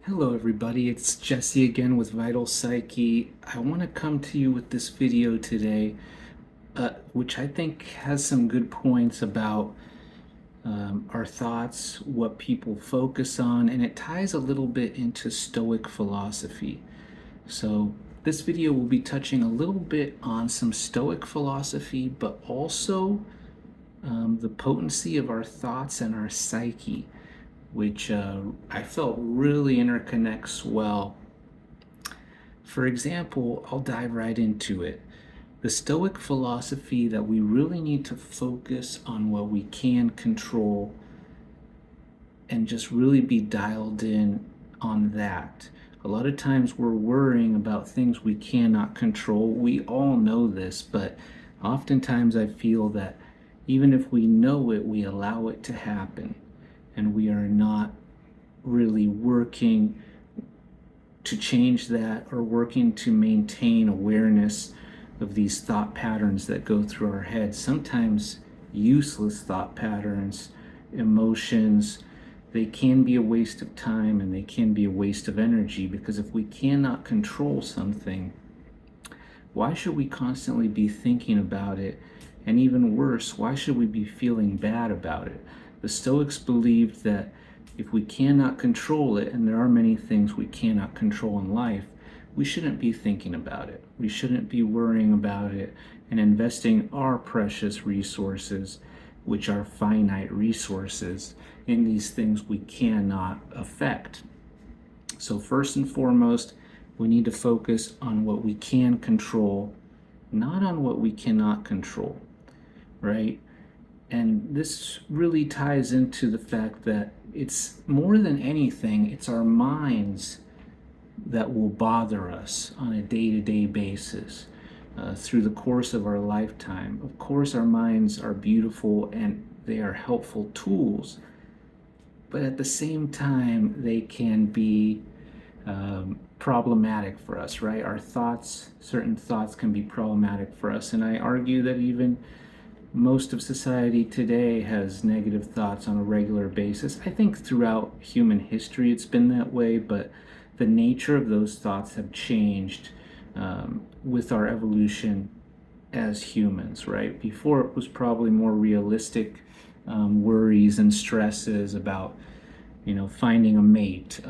Hello everybody, it's Jesse again with Vital Psyche. I want to come to you with this video today, which I think has some good points about our thoughts, what people focus on, and it ties a little bit into Stoic philosophy. So this video will be touching a little bit on some Stoic philosophy, but also the potency of our thoughts and our psyche, which I felt really interconnects well. For example, I'll dive right into it. The Stoic philosophy that we really need to focus on what we can control and just really be dialed in on that. A lot of times we're worrying about things we cannot control. We all know this, but oftentimes I feel that even if we know it, we allow it to happen and we are not really working to change that or working to maintain awareness of these thought patterns that go through our heads. Sometimes useless thought patterns, emotions, they can be a waste of time and they can be a waste of energy, because if we cannot control something, why should we constantly be thinking about it? And even worse, why should we be feeling bad about it? The Stoics believed that if we cannot control it, and there are many things we cannot control in life, we shouldn't be thinking about it. We shouldn't be worrying about it and investing our precious resources, which are finite resources, in these things we cannot affect. So first and foremost, we need to focus on what we can control, not on what we cannot control, right? And this really ties into the fact that it's more than anything, it's our minds that will bother us on a day-to-day basis through the course of our lifetime. Of course, our minds are beautiful and they are helpful tools, but at the same time, they can be problematic for us, right? Our thoughts, certain thoughts can be problematic for us. And I argue that even most of society today has negative thoughts on a regular basis. I think throughout human history it's been that way, but the nature of those thoughts have changed with our evolution as humans, right? Before it was probably more realistic worries and stresses about, finding a mate,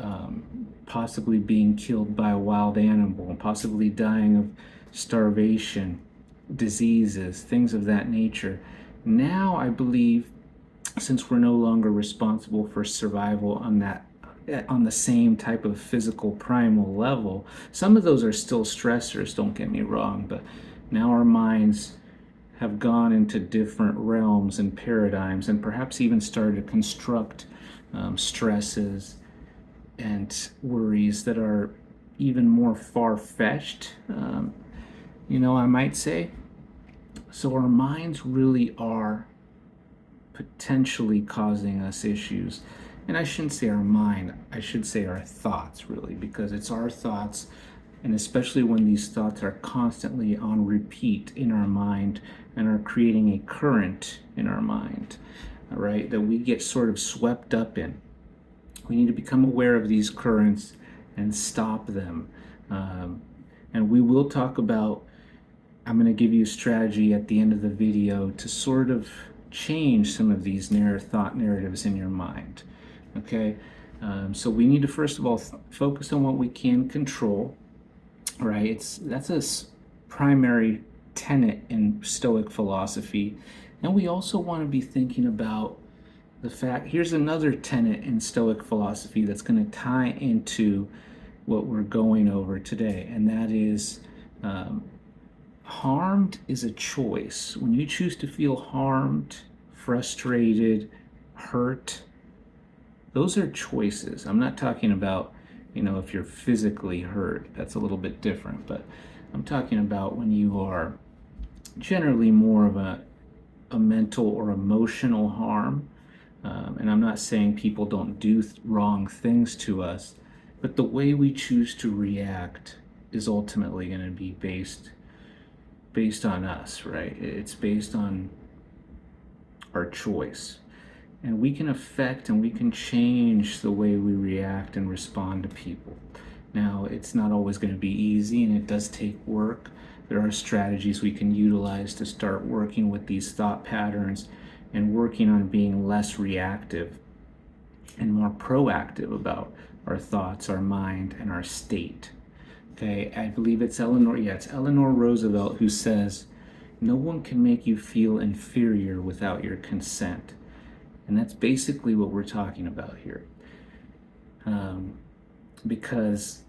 possibly being killed by a wild animal, possibly dying of starvation, diseases, things of that nature. Now, I believe, since we're no longer responsible for survival on the same type of physical primal level, some of those are still stressors, don't get me wrong, but now our minds have gone into different realms and paradigms and perhaps even started to construct stresses and worries that are even more far-fetched, I might say. So our minds really are potentially causing us issues. And I shouldn't say our mind, I should say our thoughts, really, because it's our thoughts, and especially when these thoughts are constantly on repeat in our mind and are creating a current in our mind, all right, that we get sort of swept up in. We need to become aware of these currents and stop them. And we will talk about, I'm going to give you a strategy at the end of the video to sort of change some of these thought narratives in your mind. Okay, so we need to first of all focus on what we can control, right? That's a primary tenet in Stoic philosophy. And we also want to be thinking about the fact, here's another tenet in Stoic philosophy that's going to tie into what we're going over today, and that is harmed is a choice. When you choose to feel harmed, frustrated, hurt, those are choices. I'm not talking about, if you're physically hurt, that's a little bit different, but I'm talking about when you are generally more of a mental or emotional harm. And I'm not saying people don't do wrong things to us, but the way we choose to react is ultimately going to be based on us, right? It's based on our choice. And we can affect and we can change the way we react and respond to people. Now, it's not always going to be easy, and it does take work. There are strategies we can utilize to start working with these thought patterns and working on being less reactive and more proactive about our thoughts, our mind, and our state. Okay, I believe it's Eleanor Roosevelt who says, "No one can make you feel inferior without your consent." And that's basically what we're talking about here. Because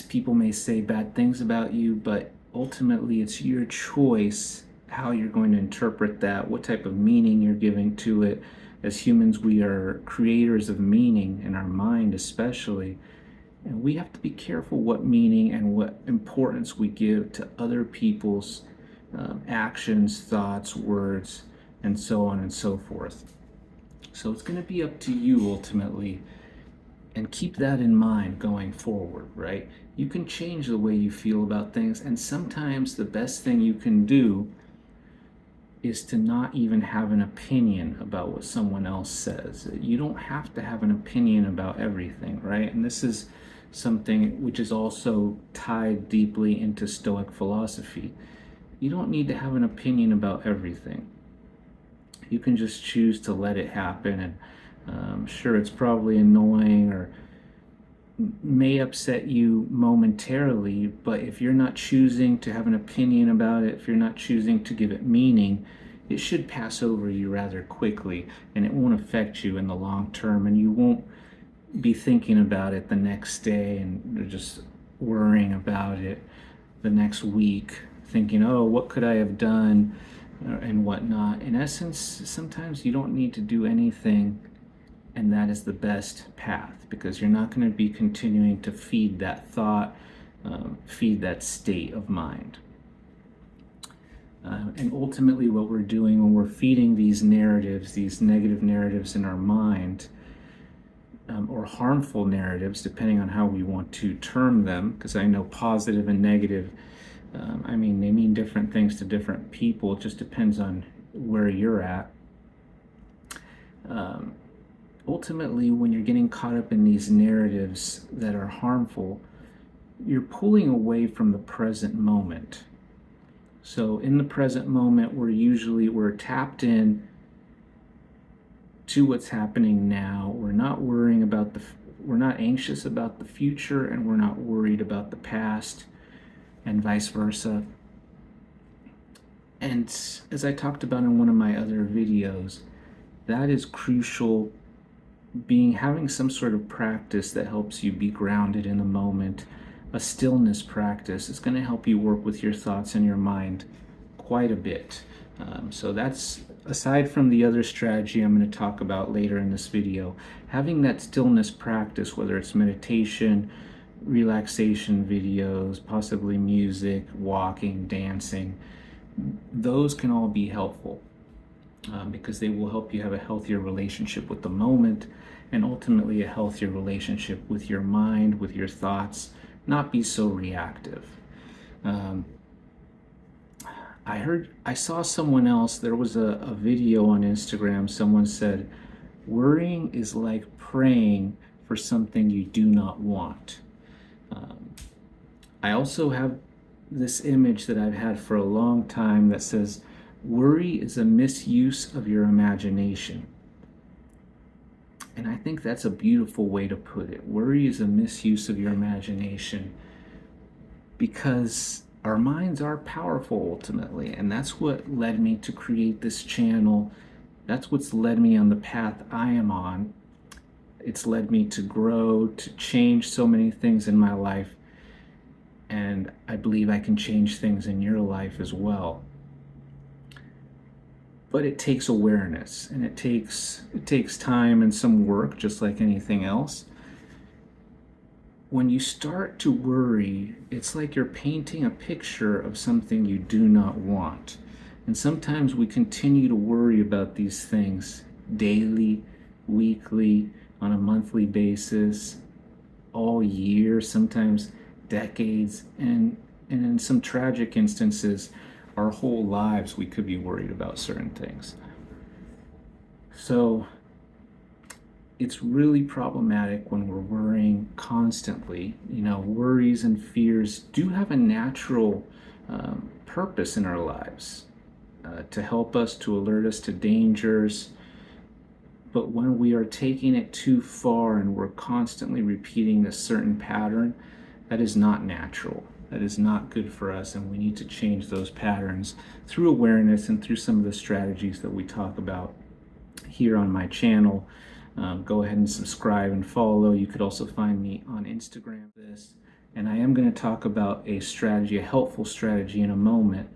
people may say bad things about you, but ultimately it's your choice how you're going to interpret that, what type of meaning you're giving to it. As humans, we are creators of meaning in our mind, especially. And we have to be careful what meaning and what importance we give to other people's actions, thoughts, words, and so on and so forth. So it's going to be up to you ultimately, and keep that in mind going forward, right? You can change the way you feel about things, and sometimes the best thing you can do is to not even have an opinion about what someone else says. You don't have to have an opinion about everything, right? And this is something which is also tied deeply into Stoic philosophy. You don't need to have an opinion about everything. You can just choose to let it happen, and sure, it's probably annoying or may upset you momentarily, but if you're not choosing to have an opinion about it, if you're not choosing to give it meaning, it should pass over you rather quickly, and it won't affect you in the long term, and you won't be thinking about it the next day and just worrying about it the next week, thinking, oh, what could I have done and whatnot. In essence, sometimes you don't need to do anything, and that is the best path, because you're not going to be continuing to feed that thought, feed that state of mind. And ultimately what we're doing when we're feeding these narratives, these negative narratives in our mind, or harmful narratives, depending on how we want to term them, because I know positive and negative, they mean different things to different people. It just depends on where you're at. Ultimately, when you're getting caught up in these narratives that are harmful, you're pulling away from the present moment. So in the present moment, we're tapped in to what's happening now. We're not we're not anxious about the future, and we're not worried about the past, and vice versa. And as I talked about in one of my other videos, that is crucial. Having some sort of practice that helps you be grounded in the moment, a stillness practice, is going to help you work with your thoughts and your mind quite a bit. So that's, aside from the other strategy I'm going to talk about later in this video, having that stillness practice, whether it's meditation, relaxation videos, possibly music, walking, dancing, those can all be helpful. Because they will help you have a healthier relationship with the moment, and ultimately a healthier relationship with your mind, with your thoughts, not be so reactive. I saw someone else, there was a video on Instagram, someone said, worrying is like praying for something you do not want. I also have this image that I've had for a long time that says, worry is a misuse of your imagination. And I think that's a beautiful way to put it. Worry is a misuse of your imagination, because our minds are powerful ultimately, and that's what led me to create this channel. That's what's led me on the path I am on. It's led me to grow, to change so many things in my life, and I believe I can change things in your life as well. But it takes awareness, and it takes time and some work, just like anything else. When you start to worry, it's like you're painting a picture of something you do not want. And sometimes we continue to worry about these things daily, weekly, on a monthly basis, all year, sometimes decades, and in some tragic instances, our whole lives we could be worried about certain things. So it's really problematic when we're worrying constantly. Worries and fears do have a natural purpose in our lives, to help us, to alert us to dangers. But when we are taking it too far and we're constantly repeating a certain pattern, that is not natural. That is not good for us, and we need to change those patterns through awareness and through some of the strategies that we talk about here on my channel. Go ahead and subscribe and follow. You could also find me on Instagram. And I am going to talk about a strategy, a helpful strategy, in a moment.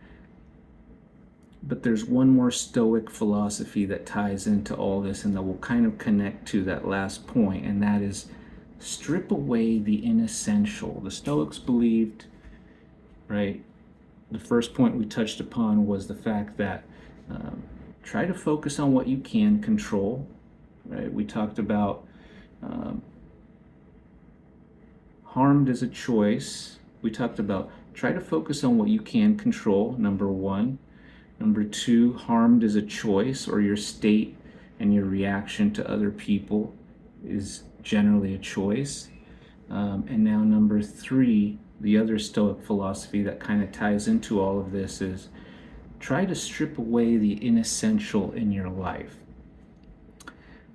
But there's one more Stoic philosophy that ties into all this and that will kind of connect to that last point, and that is strip away the inessential. The Stoics believed, right? The first point we touched upon was the fact that try to focus on what you can control, right? We talked about harmed is a choice. We talked about try to focus on what you can control, number one. Number two, harmed is a choice, or your state and your reaction to other people is generally a choice. And now number three, the other Stoic philosophy that kind of ties into all of this is try to strip away the inessential in your life.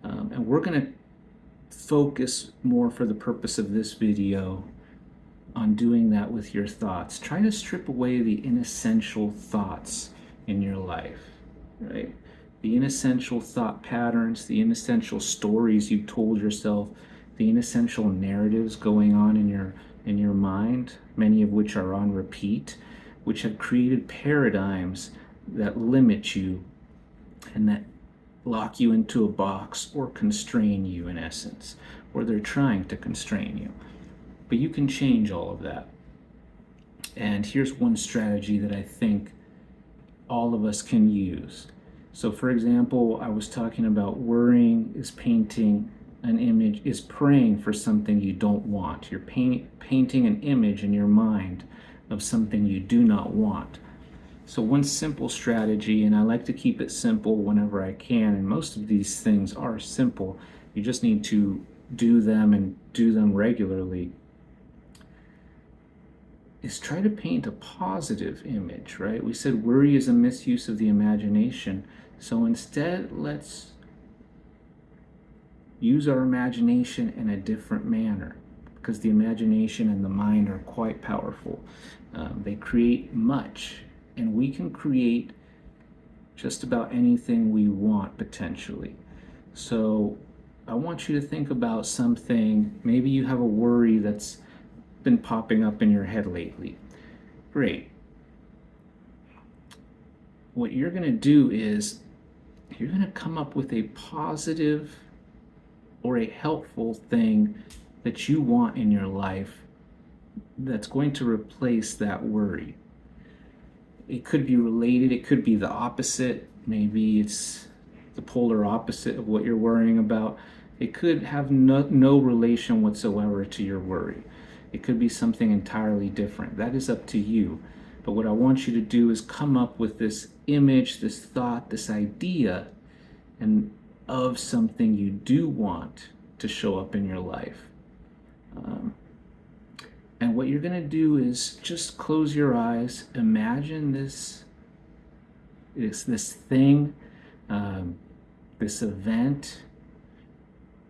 And we're going to focus more, for the purpose of this video, on doing that with your thoughts. Try to strip away the inessential thoughts in your life, right? The inessential thought patterns, the inessential stories you've told yourself, the inessential narratives going on in your mind, many of which are on repeat, which have created paradigms that limit you and that lock you into a box or constrain you, in essence, or they're trying to constrain you. But you can change all of that. And here's one strategy that I think all of us can use. So for example, I was talking about worrying is painting an image, is praying for something you don't want. You're painting an image in your mind of something you do not want. So one simple strategy, and I like to keep it simple whenever I can, and most of these things are simple. You just need to do them and do them regularly, is try to paint a positive image, right? We said worry is a misuse of the imagination. So instead, let's use our imagination in a different manner, because the imagination and the mind are quite powerful. They create much, and we can create just about anything we want, potentially. So I want you to think about something. Maybe you have a worry that's been popping up in your head lately. Great. What you're going to do is you're going to come up with a positive or a helpful thing that you want in your life that's going to replace that worry. It could be related, it could be the opposite. Maybe it's the polar opposite of what you're worrying about. It could have no relation whatsoever to your worry. It could be something entirely different. That is up to you. But what I want you to do is come up with this image, this thought, this idea, and of something you do want to show up in your life. And what you're going to do is just close your eyes, imagine this thing, this event,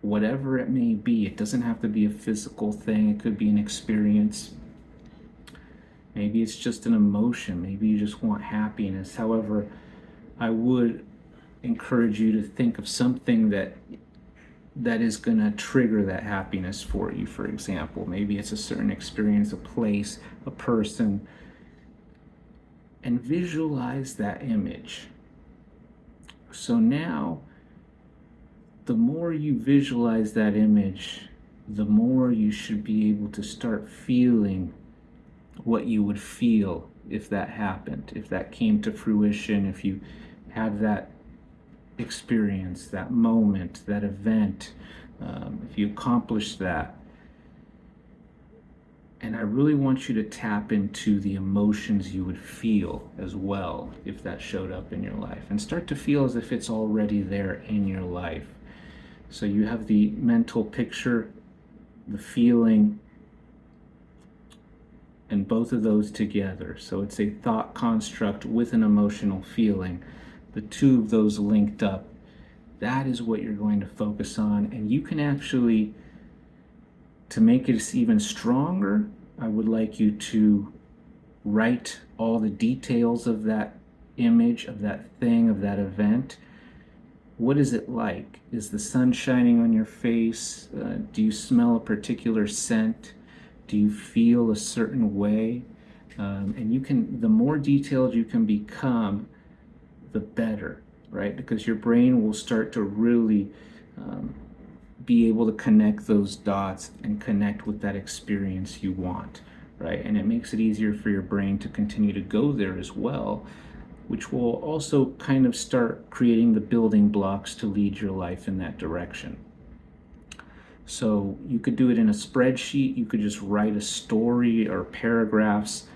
whatever it may be. It doesn't have to be a physical thing. It could be an experience. Maybe it's just an emotion. Maybe you just want happiness. However, I would encourage you to think of something that is going to trigger that happiness for you. For example, maybe it's a certain experience, a place, a person, and visualize that image. So now, the more you visualize that image, the more you should be able to start feeling what you would feel if that happened, if that came to fruition, if you had that experience, that moment, that event, if you accomplished that. And I really want you to tap into the emotions you would feel as well if that showed up in your life, and start to feel as if it's already there in your life. So you have the mental picture, the feeling, and both of those together. So it's a thought construct with an emotional feeling. The two of those linked up, that is what you're going to focus on. And you can actually, to make it even stronger, I would like you to write all the details of that image, of that thing, of that event. What is it like? Is the sun shining on your face? Do you smell a particular scent? Do you feel a certain way? And you can, the more detailed you can become, the better, right? Because your brain will start to really be able to connect those dots and connect with that experience you want, right? And it makes it easier for your brain to continue to go there as well, which will also kind of start creating the building blocks to lead your life in that direction. So you could do it in a spreadsheet. You could just write a story or paragraphs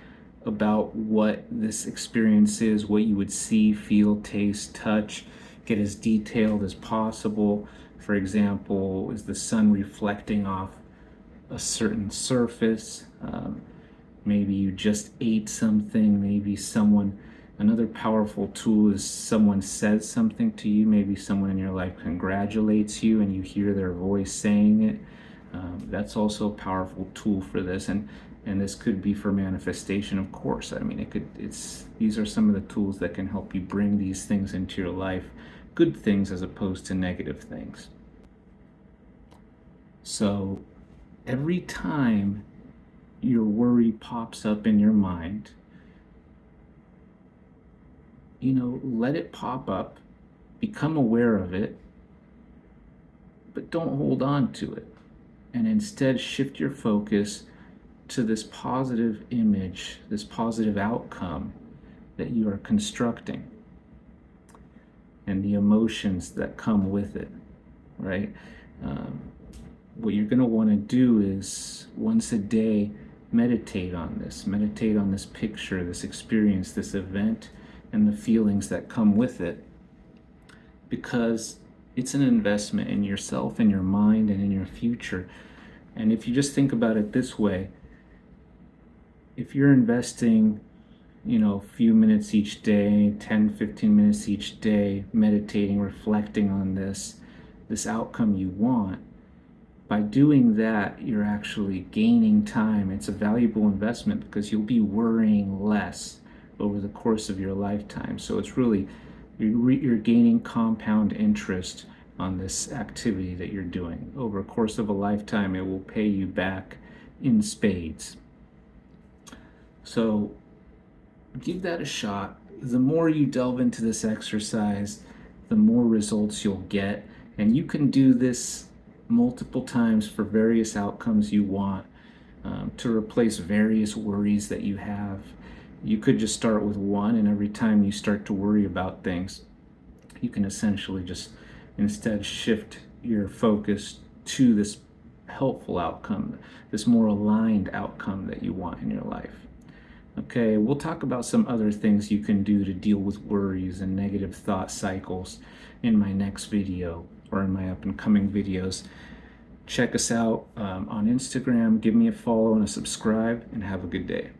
about what this experience is, what you would see, feel, taste, touch, get as detailed as possible. For example, is the sun reflecting off a certain surface? Maybe you just ate something, maybe someone, another powerful tool is someone says something to you, maybe someone in your life congratulates you and you hear their voice saying it. That's also a powerful tool for this, and this could be for manifestation, of course. I mean, these are some of the tools that can help you bring these things into your life, good things as opposed to negative things. So every time your worry pops up in your mind, let it pop up, become aware of it, but don't hold on to it. And instead shift your focus to this positive image, this positive outcome that you are constructing, and the emotions that come with it, right? What you're going to want to do is once a day meditate on this picture, this experience, this event, and the feelings that come with it, because it's an investment in yourself, in your mind, and in your future. And if you just think about it this way, if you're investing a few minutes each day, 10, 15 minutes each day, meditating, reflecting on this outcome you want, by doing that, you're actually gaining time. It's a valuable investment because you'll be worrying less over the course of your lifetime. So it's really, you're gaining compound interest on this activity that you're doing. Over a course of a lifetime, it will pay you back in spades. So give that a shot. The more you delve into this exercise, the more results you'll get. And you can do this multiple times for various outcomes you want, to replace various worries that you have. You could just start with one, and every time you start to worry about things, you can essentially just instead shift your focus to this helpful outcome, this more aligned outcome that you want in your life. Okay, we'll talk about some other things you can do to deal with worries and negative thought cycles in my next video or in my up and coming videos. Check us out on Instagram, give me a follow and a subscribe, and have a good day.